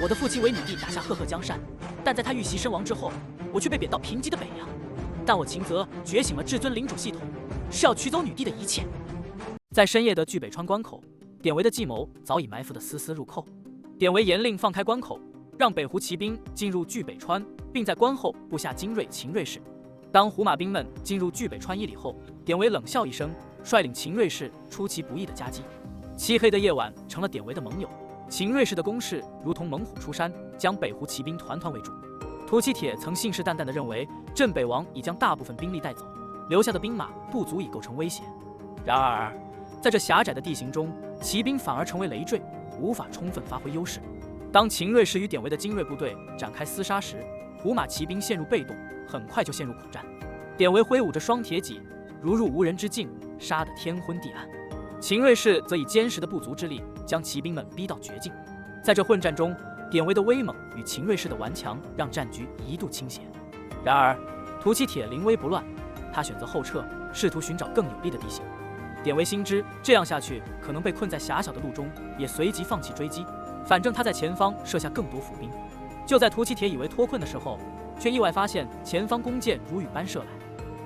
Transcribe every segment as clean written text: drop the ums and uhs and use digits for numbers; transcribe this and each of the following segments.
我的父亲为你弟打下赫赫江山，但在他遇袭身亡之后，我却被贬到贫瘠的北洋。但我秦泽觉醒了至尊领主系统，是要取走女帝的一切。在深夜的巨北川关口，典韦的计谋早已埋伏得丝丝入扣。典韦严令放开关口，让北湖骑兵进入巨北川，并在关后布下精锐秦锐士。当胡马兵们进入巨北川1里后，典韦冷笑一声，率领秦锐士出其不意的夹击。漆黑的夜晚成了典韦的盟友，秦锐士的攻势如同猛虎出山，将北湖骑兵团团围住。屠其铁曾信誓旦旦地认为镇北王已将大部分兵力带走，留下的兵马不足以构成威胁。然而，在这狭窄的地形中，骑兵反而成为累赘，无法充分发挥优势。当秦锐士与典韦的精锐部队展开厮杀时，胡马骑兵陷入被动，很快就陷入苦战。典韦挥舞着双铁戟，如入无人之境，杀得天昏地暗。秦锐士则以坚实的不足之力将骑兵们逼到绝境。在这混战中，典韦的威猛与秦锐士的顽强让战局一度倾斜。然而，屠其铁临危不乱，他选择后撤，试图寻找更有利的地形。典韦心知这样下去可能被困在狭小的路中，也随即放弃追击。反正他在前方设下更多伏兵。就在屠其铁以为脱困的时候，却意外发现前方弓箭如雨般射来。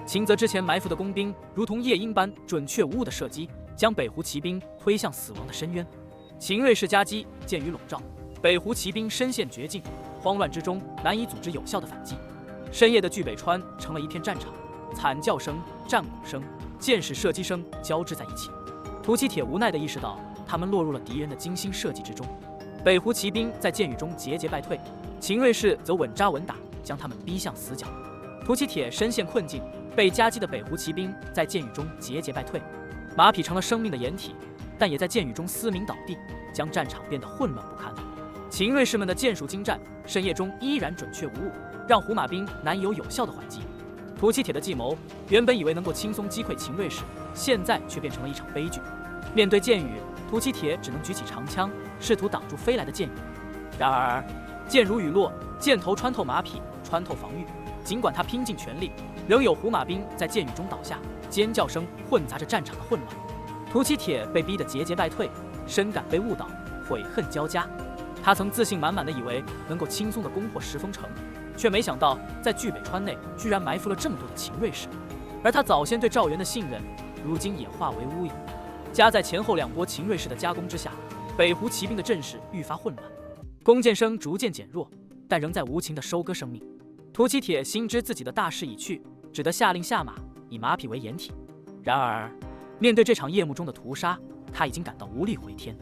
秦泽之前埋伏的工兵如同夜鹰般准确无误的射击，将北湖骑兵推向死亡的深渊。秦锐士夹击，箭雨笼罩，北湖骑兵深陷绝境，慌乱之中难以组织有效的反击。深夜的巨北川成了一片战场，惨叫声、战鼓声、箭矢射击声交织在一起。屠其铁无奈地意识到，他们落入了敌人的精心设计之中。北湖骑兵在箭雨中节节败退，秦锐士则稳扎稳打，将他们逼向死角。屠其铁深陷困境，被夹击的北湖骑兵在箭雨中节节败退。马匹成了生命的掩体，但也在箭雨中嘶鸣倒地，将战场变得混乱不堪。秦锐士们的箭术精湛，深夜中依然准确无误，让胡马兵难以有效的还击。屠其铁的计谋原本以为能够轻松击溃秦锐士，现在却变成了一场悲剧。面对箭雨，屠其铁只能举起长枪，试图挡住飞来的箭雨。然而，箭如雨落，箭头穿透马匹，穿透防御。尽管他拼尽全力，仍有胡马兵在箭雨中倒下，尖叫声混杂着战场的混乱。屠其铁被逼得节节败退，深感被误导，悔恨交加。他曾自信满满的以为能够轻松地攻破石峰城，却没想到在巨北川内居然埋伏了这么多的秦锐士，而他早先对赵元的信任，如今也化为乌有。夹在前后两波秦锐士的夹攻之下，北湖骑兵的阵势愈发混乱，弓箭声逐渐减弱，但仍在无情地收割生命。屠其铁心知自己的大势已去，只得下令下马，以马匹为掩体。然而，面对这场夜幕中的屠杀，他已经感到无力回天。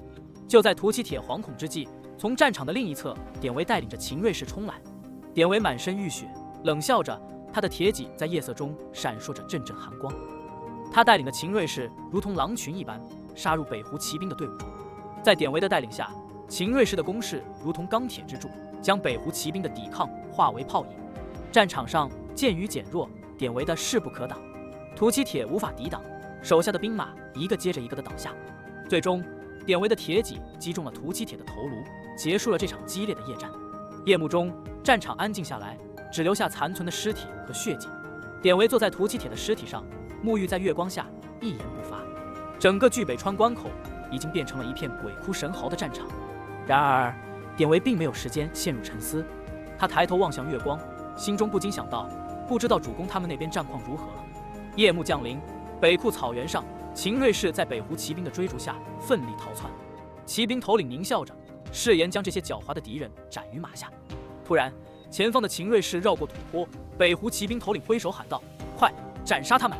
就在屠其铁惶恐之际，从战场的另一侧，典韦带领着秦锐士冲来。典韦满身浴血，冷笑着，他的铁戟在夜色中闪烁着阵阵寒光。他带领的秦锐士如同狼群一般，杀入北湖骑兵的队伍中。在典韦的带领下，秦锐士的攻势如同钢铁之柱，将北湖骑兵的抵抗化为泡影。战场上箭雨减弱，典韦的势不可挡，屠其铁无法抵挡，手下的兵马一个接着一个的倒下。最终，典韦的铁戟击中了屠其铁的头颅，结束了这场激烈的夜战。夜幕中，战场安静下来，只留下残存的尸体和血迹。典韦坐在屠其铁的尸体上，沐浴在月光下，一言不发。整个巨北川关口已经变成了一片鬼哭神嚎的战场。然而，典韦并没有时间陷入沉思，他抬头望向月光，心中不禁想到，不知道主公他们那边战况如何了。夜幕降临，北库草原上，秦锐士在北湖骑兵的追逐下奋力逃窜。骑兵头领狞笑着，誓言将这些狡猾的敌人斩于马下。突然，前方的秦锐士绕过土坡，北湖骑兵头领挥手喊道：“快，斩杀他们！”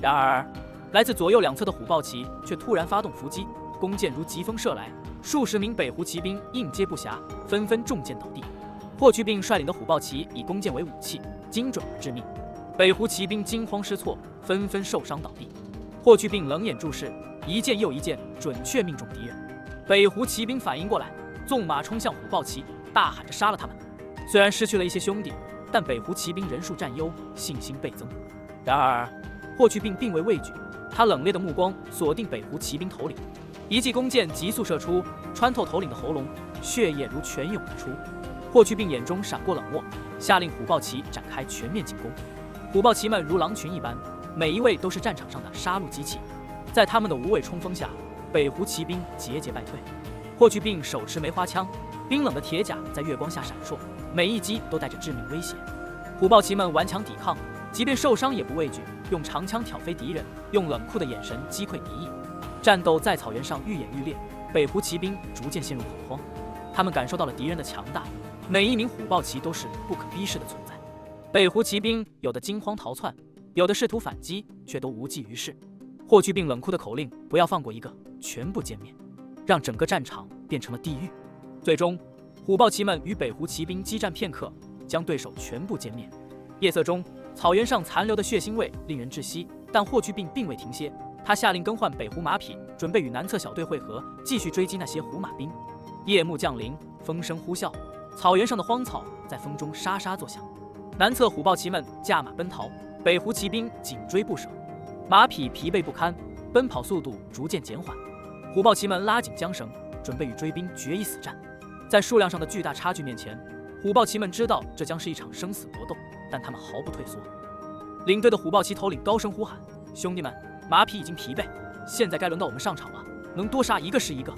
然而，来自左右两侧的虎豹骑却突然发动伏击，弓箭如疾风射来，数十名北湖骑兵应接不暇，纷纷中箭倒地。霍去病率领的虎豹骑以弓箭为武器，精准而致命。北湖骑兵惊慌失措，纷纷受伤倒地。霍去病冷眼注视，一箭又一箭，准确命中敌人。北湖骑兵反应过来，纵马冲向虎豹骑，大喊着杀了他们。虽然失去了一些兄弟，但北湖骑兵人数占优，信心倍增。然而，霍去病并未畏惧，他冷冽的目光锁定北湖骑兵头领，一记弓箭急速射出，穿透头领的喉咙，血液如泉涌而出。霍去病眼中闪过冷漠，下令虎豹骑展开全面进攻。虎豹骑们如狼群一般，每一位都是战场上的杀戮机器。在他们的无畏冲锋下，北湖骑兵节节败退。霍去病手持梅花枪，冰冷的铁甲在月光下闪烁，每一击都带着致命威胁。虎豹骑们顽强抵抗，即便受伤也不畏惧，用长枪挑飞敌人，用冷酷的眼神击溃敌意。战斗在草原上愈演愈烈，北湖骑兵逐渐陷入恐慌。他们感受到了敌人的强大，每一名虎豹骑都是不可逼视的存在。北湖骑兵有的惊慌逃窜，有的试图反击，却都无济于事。霍去病冷酷的口令“不要放过一个”，全部歼灭，让整个战场变成了地狱。最终，虎豹骑们与北湖骑兵激战片刻，将对手全部歼灭。夜色中，草原上残留的血腥味令人窒息，但霍去病并未停歇。他下令更换北湖马匹，准备与南侧小队会合，继续追击那些胡马兵。夜幕降临，风声呼啸，草原上的荒草在风中沙沙作响。南侧虎豹骑们驾马奔逃，北湖骑兵紧追不舍，马匹疲惫不堪，奔跑速度逐渐减缓。虎豹骑们拉紧缰绳，准备与追兵决一死战。在数量上的巨大差距面前，虎豹骑们知道这将是一场生死搏斗，但他们毫不退缩。领队的虎豹骑头领高声呼喊：“兄弟们，马匹已经疲惫，现在该轮到我们上场了，能多杀一个是一个。”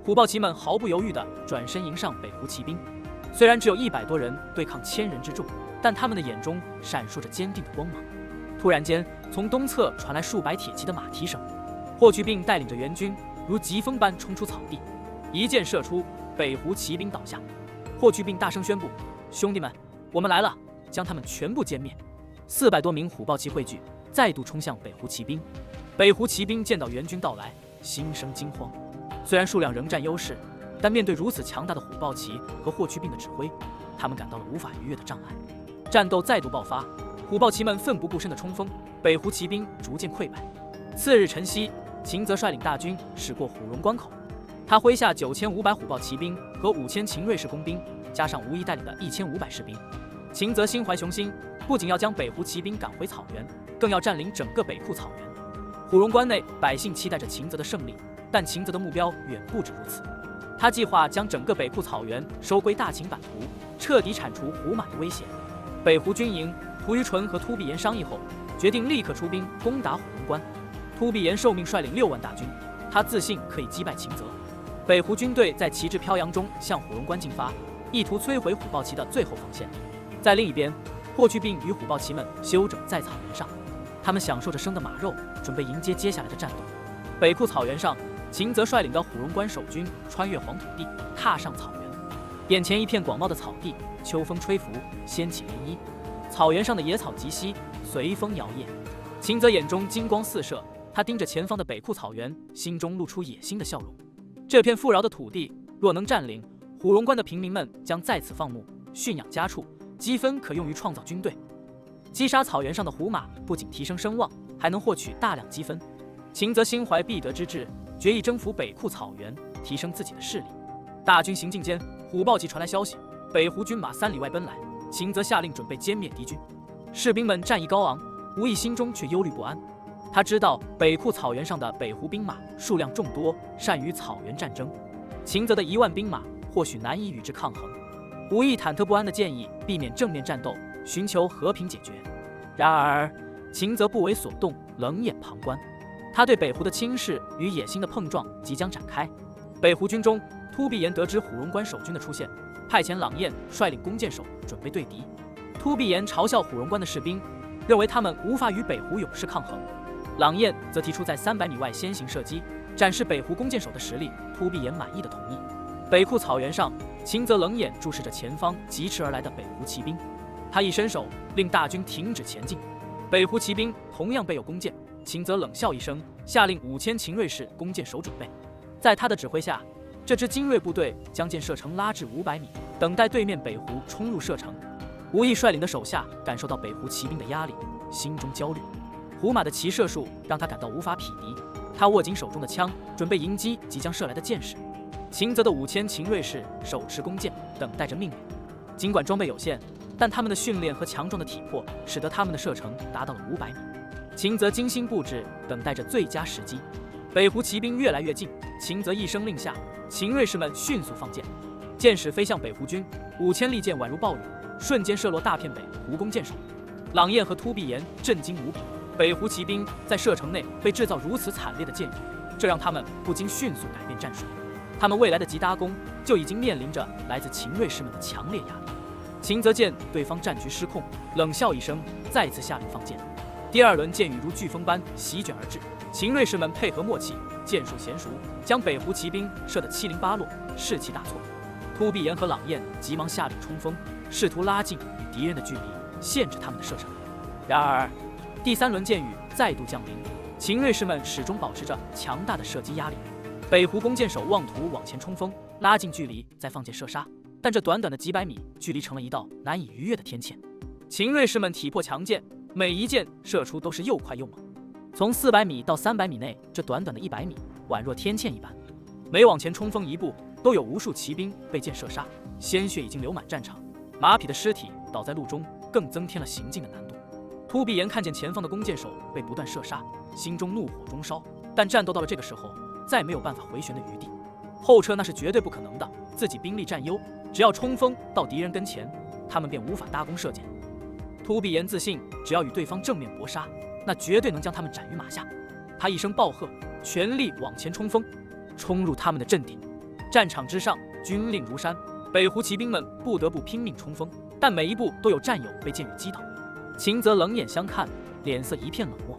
虎豹骑们毫不犹豫地转身迎上北湖骑兵。虽然只有100多人对抗1000人之众，但他们的眼中闪烁着坚定的光芒。突然间，从东侧传来数百铁骑的马蹄声。霍去病带领着援军如疾风般冲出草地，一箭射出，北湖骑兵倒下。霍去病大声宣布：“兄弟们，我们来了！”将他们全部歼灭。400多名虎豹骑汇聚，再度冲向北湖骑兵。北湖骑兵见到援军到来，心生惊慌。虽然数量仍占优势，但面对如此强大的虎豹骑和霍去病的指挥，他们感到了无法逾越的障碍。战斗再度爆发，虎豹骑们奋不顾身的冲锋，北湖骑兵逐渐溃败。次日晨曦，秦泽率领大军驶过虎荣关口，他麾下9500虎豹骑兵和5000秦瑞士工兵，加上吴懿带领的1500士兵。秦泽心怀雄心，不仅要将北湖骑兵赶回草原，更要占领整个北库草原。虎荣关内百姓期待着秦泽的胜利，但秦泽的目标远不止如此。他计划将整个北库草原收归大秦版图，彻底铲除胡马的威胁。北湖军营，屠于纯和突必炎商议后，决定立刻出兵攻打虎荣关。突必炎受命率领6万大军，他自信可以击败秦泽。北湖军队在旗帜飘扬中向虎荣关进发，意图摧毁虎豹骑的最后防线。在另一边，霍去病与虎豹骑们休整在草原上，他们享受着生的马肉，准备迎接接下来的战斗。北库草原上，秦泽率领的虎荣关守军穿越黄土地，踏上草原。眼前一片广袤的草地，秋风吹拂，掀起涟漪，草原上的野草及膝，随风摇曳。秦泽眼中金光四射，他盯着前方的北库草原，心中露出野心的笑容。这片富饶的土地若能占领，虎荣关的平民们将在此放牧、驯养家畜，积分可用于创造军队。击杀草原上的虎马，不仅提升声望，还能获取大量积分。秦泽心怀必得之志，决意征服北库草原，提升自己的势力。大军行进间，虎豹骑传来消息，北湖军马3里外奔来。秦泽下令准备歼灭敌军。士兵们战意高昂，无意心中却忧虑不安。他知道北库草原上的北湖兵马数量众多，善于草原战争，秦泽的1万兵马或许难以与之抗衡。无意忐忑不安地建议避免正面战斗，寻求和平解决。然而秦泽不为所动，冷眼旁观。他对北湖的轻视与野心的碰撞即将展开。北湖军中，突必炎得知虎荣关守军的出现，派遣朗彦率领弓箭手准备对敌。突必炎嘲笑虎荣关的士兵，认为他们无法与北湖勇士抗衡。朗彦则提出在300米外先行射击，展示北湖弓箭手的实力。突必炎满意的同意。北库草原上，秦泽冷眼注视着前方疾驰而来的北湖骑兵，他一伸手令大军停止前进。北湖骑兵同样备有弓箭，秦泽冷笑一声，下令5000秦瑞士弓箭手准备。在他的指挥下，这支精锐部队将箭射程拉至500米，等待对面北湖冲入射程。吴懿率领的手下感受到北湖骑兵的压力，心中焦虑。虎马的骑射术让他感到无法匹敌，他握紧手中的枪，准备迎击即将射来的箭矢。秦泽的5000秦瑞士手持弓箭，等待着命令。尽管装备有限，但他们的训练和强壮的体魄使得他们的射程达到了500米。秦泽精心布置，等待着最佳时机。北湖骑兵越来越近，秦泽一声令下，秦瑞士们迅速放箭，箭矢飞向北湖军，5000利箭宛如暴雨，瞬间射落大片北湖弓箭手。朗彦和突必炎震惊无比，北湖骑兵在射程内被制造如此惨烈的箭雨，这让他们不禁迅速改变战术。他们未来的急搭攻就已经面临着来自秦锐士们的强烈压力。秦泽见对方战局失控，冷笑一声，再次下令放箭。第二轮箭雨如飓风般席卷而至，秦锐士们配合默契，箭术娴熟，将北湖骑兵射得七零八落，士气大挫。突必炎和朗彦急忙下令冲锋，试图拉近与敌人的距离，限制他们的射程。然而，第三轮箭雨再度降临，秦锐士们始终保持着强大的射击压力。北湖弓箭手妄图往前冲锋，拉近距离再放箭射杀，但这短短的几百米距离成了一道难以逾越的天堑。秦锐士们体魄强健，每一箭射出都是又快又猛。从400米到300米内，这短短的100米宛若天堑一般。每往前冲锋一步，都有无数骑兵被箭射杀，鲜血已经流满战场，马匹的尸体倒在路中，更增添了行进的难度。突必炎看见前方的弓箭手被不断射杀，心中怒火中烧，但战斗到了这个时候，再没有办法回旋的余地。后撤那是绝对不可能的，自己兵力占优，只要冲锋到敌人跟前，他们便无法搭弓射箭。突必炎自信，只要与对方正面搏杀，那绝对能将他们斩于马下。他一声暴喝，全力往前冲锋，冲入他们的阵地。战场之上，军令如山，北湖骑兵们不得不拼命冲锋，但每一步都有战友被箭雨击倒。秦泽冷眼相看，脸色一片冷漠。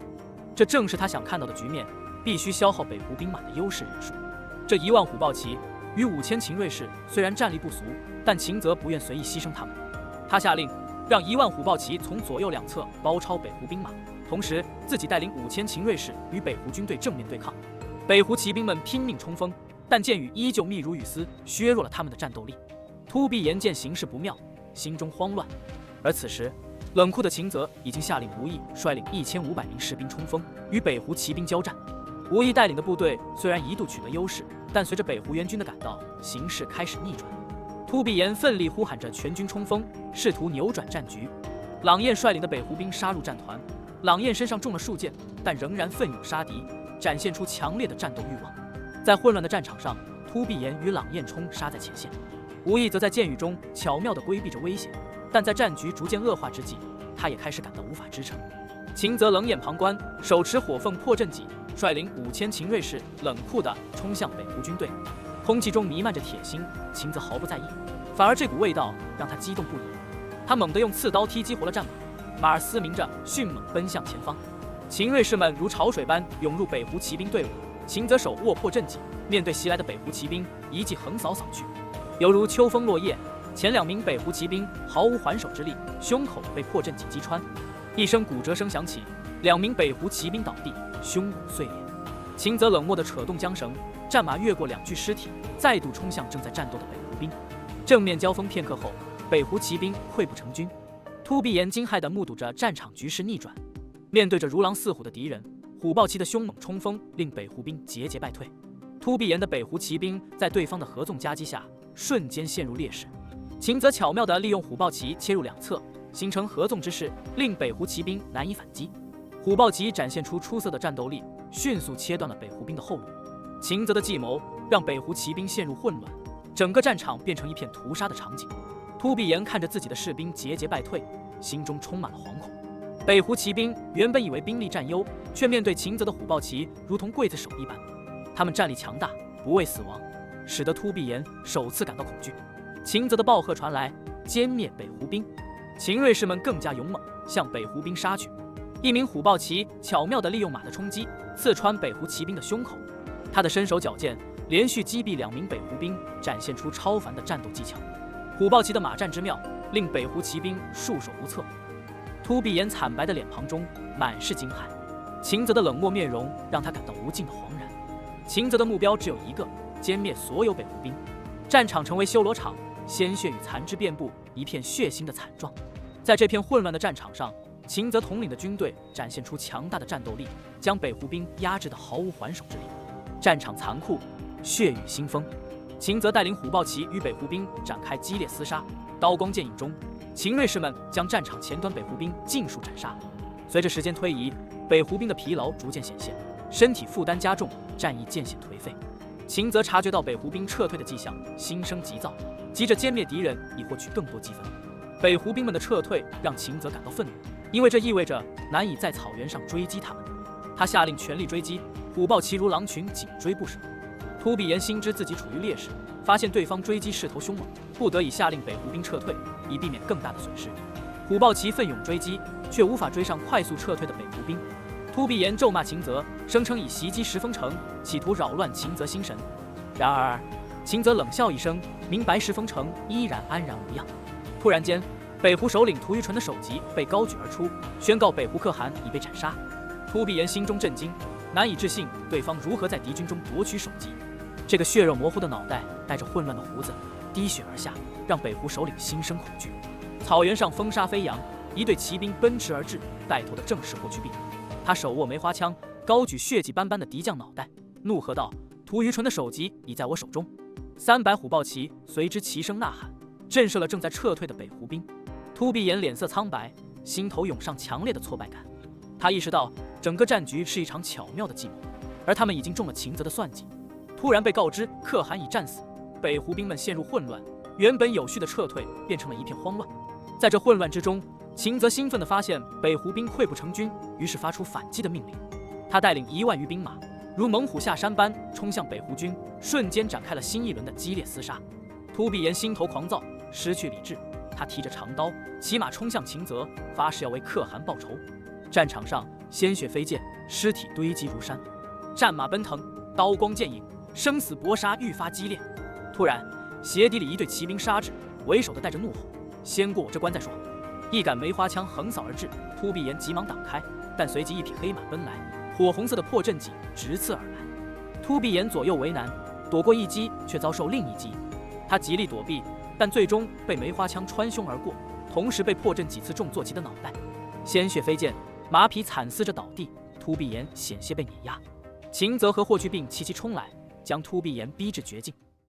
这正是他想看到的局面，必须消耗北湖兵马的优势人数。这1万虎豹骑与5000秦锐士虽然战力不俗，但秦泽不愿随意牺牲他们。他下令让1万虎豹骑从左右两侧包抄北湖兵马，同时自己带领5000秦锐士与北湖军队正面对抗。北湖骑兵们拼命冲锋，但箭雨依旧密如雨丝，削弱了他们的战斗力。突必炎见形势不妙，心中慌乱。而此时，冷酷的秦泽已经下令吴懿率领1500名士兵冲锋，与北湖骑兵交战。吴懿带领的部队虽然一度取得优势，但随着北湖援军的赶到，形势开始逆转。突必炎奋力呼喊着全军冲锋，试图扭转战局。朗彦率领的北湖兵杀入战团，朗彦身上中了数箭，但仍然奋勇杀敌，展现出强烈的战斗欲望。在混乱的战场上，突必炎与朗彦冲杀在前线，吴懿则在箭雨中巧妙地规避着危险。但在战局逐渐恶化之际，他也开始感到无法支撑。秦泽冷眼旁观，手持火凤破阵戟，率领5000秦锐士冷酷地冲向北湖军队。空气中弥漫着铁腥，秦泽毫不在意，反而这股味道让他激动不已。他猛地用刺刀踢激活了战马，马儿嘶鸣着迅猛奔向前方。秦锐士们如潮水般涌入北湖骑兵队伍，秦泽手握破阵戟，面对袭来的北湖骑兵，一记横扫扫去，犹如秋风落叶。前2名北湖骑兵毫无还手之力，胸口被破阵戟击穿，一声骨折声响起，2名北湖骑兵倒地，胸骨碎裂。秦泽冷漠地扯动缰绳，战马越过2具尸体，再度冲向正在战斗的北湖兵。正面交锋片刻后，北湖骑兵溃不成军。突必炎惊骇地目睹着战场局势逆转。面对着如狼似虎的敌人，虎豹骑的凶猛冲锋令北湖兵节节败退。突必炎的北湖骑兵在对方的合纵夹击下，瞬间陷入劣势。秦泽巧妙地利用虎豹骑切入两侧，形成合纵之势，令北湖骑兵难以反击。虎豹骑展现出出色的战斗力，迅速切断了北湖兵的后路。秦泽的计谋让北湖骑兵陷入混乱，整个战场变成一片屠杀的场景。突必炎看着自己的士兵节节败退，心中充满了惶恐。北湖骑兵原本以为兵力占优，却面对秦泽的虎豹骑如同刽子手一般。他们战力强大，不畏死亡，使得突必炎首次感到恐惧。秦泽的暴喝传来，歼灭北湖兵。秦锐士们更加勇猛，向北湖兵杀去。一名虎豹骑巧妙地利用马的冲击，刺穿北湖骑兵的胸口。他的身手矫健，连续击毙2名北湖兵，展现出超凡的战斗技巧。虎豹骑的马战之妙，令北湖骑兵束手无策。突必炎惨白的脸庞中满是惊骇，秦泽的冷漠面容让他感到无尽的惶然。秦泽的目标只有一个，歼灭所有北湖兵。战场成为修罗场，鲜血与残肢遍布，一片血腥的惨状。在这片混乱的战场上，秦泽统领的军队展现出强大的战斗力，将北湖兵压制得毫无还手之力。战场残酷，血雨腥风。秦泽带领虎豹骑与北湖兵展开激烈厮杀，刀光剑影中，秦锐士们将战场前端北湖兵尽数斩杀。随着时间推移，北湖兵的疲劳逐渐显现，身体负担加重，战意渐显颓废。秦泽察觉到北湖兵撤退的迹象，心生急躁，急着歼灭敌人，以获取更多积分。北湖兵们的撤退让秦泽感到愤怒，因为这意味着难以在草原上追击他们。他下令全力追击，虎豹骑如狼群紧追不舍。突必炎心知自己处于劣势，发现对方追击势头凶猛，不得已下令北胡兵撤退，以避免更大的损失。虎豹骑奋勇追击，却无法追上快速撤退的北胡兵。突必炎咒骂秦泽，声称以袭击石峰城，企图扰乱秦泽心神。然而，秦泽冷笑一声，明白石峰城依然安然无恙。突然间，北胡首领屠于纯的首级被高举而出，宣告北胡可汗已被斩杀。突必炎心中震惊，难以置信对方如何在敌军中夺取首级。这个血肉模糊的脑袋，带着混乱的胡子，滴血而下，让北胡首领心生恐惧。草原上风沙飞扬，一队骑兵奔驰而至，带头的正是霍去病。他手握梅花枪，高举血迹斑斑的敌将脑袋，怒喝道：“屠于纯的首级已在我手中！”300虎豹骑随之齐声呐喊，震慑了正在撤退的北胡兵。突必炎脸色苍白，心头涌上强烈的挫败感。他意识到整个战局是一场巧妙的计谋，而他们已经中了秦泽的算计。突然被告知可汗已战死，北胡兵们陷入混乱，原本有序的撤退变成了一片慌乱。在这混乱之中，秦泽兴奋地发现北胡兵溃不成军，于是发出反击的命令。他带领1万余兵马，如猛虎下山般冲向北胡军，瞬间展开了新一轮的激烈厮杀。突必炎心头狂躁，失去理智，他提着长刀，骑马冲向秦泽，发誓要为可汗报仇。战场上鲜血飞溅，尸体堆积如山，战马奔腾，刀光剑影，生死搏杀愈发激烈。突然，鞋底里一队骑兵杀至，为首的带着怒吼：“先过我这关再说！”一杆梅花枪横扫而至，突必炎急忙挡开，但随即一匹黑马奔来，火红色的破阵戟直刺而来。突必炎左右为难，躲过一击，却遭受另一击。他极力躲避，但最终被梅花枪穿胸而过，同时被破阵戟刺中坐骑的脑袋，鲜血飞溅，马匹惨嘶着倒地，突必炎险些被碾压。秦泽和霍去病齐齐冲来，将突必炎逼至绝境。